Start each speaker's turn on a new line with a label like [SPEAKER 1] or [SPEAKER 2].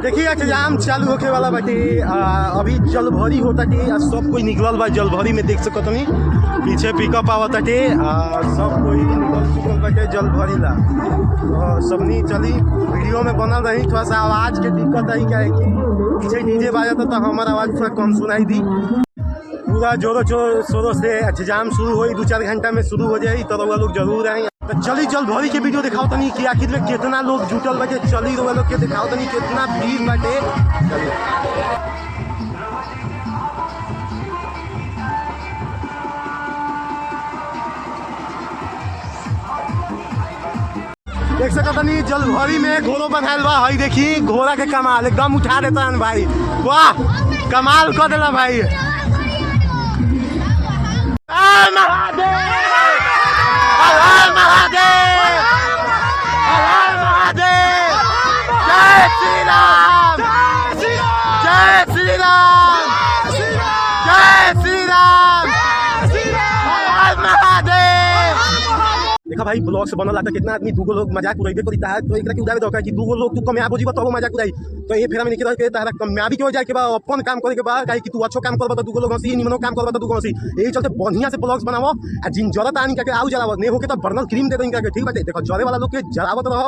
[SPEAKER 1] देखिए इंतजाम चालू होके वाला बाटे। अभी जल भरी होता के सब कोई निकलल बा जल भरी में देख सकत तनी पीछे पिकअप आवता के सब कोई निकल चुकल बाटे जल भरी ला। सबनी चली वीडियो में बनल रही थोड़ा सा आवाज के दिक्कत आई क्या है कि पीछे डीजे बाजता तो हमारा आवाज थोड़ा कम सुनाई दी। पूरा जोरों शोरों से इंतजाम शुरू हो 2-4 घंटा में शुरू हो जाए तो लोग जरूर आए। तो चली जल भरी के वीडियो दिखाओ तनी कि आखिर में कितना लोग जुटल बाटे। चली लोग के दिखाओ तनी कितना भीड़ बाटे। देख सकत तनी जल भरी में घोड़ो बनायल बा। हई देखी घोड़ा के कमाल एकदम उठा देता है भाई। वाह कमाल कर देला भाई। जय श्री राम जय श्री राम जय श्री राम महादेव। देखा भाई ब्लॉग से बनल आता कितना आदमी दूगो लोग मजाक उड़ाइबे करता है तो एकरा के उड़ावे दरकार कि दूगो लोग तू कामयाब हो जीबा तो मजाक उड़ाई। तो ये फेरा में निकल के तारा कामयाबी के हो जाए के बा अपन काम करे के बा काहे कि तू अच्छो काम करबा तो दूगो लोग हंसी निमनो काम करबा तो दूगो हंसी। यही चलते बढ़िया से ब्लॉग्स बनावो आ जिन जरूरत आनी के आउ जलावो ने हो के तो बर्नल क्रीम दे दो इनका के ठीक बाटे। देखो जरे वाला लोग के जरावत रहो।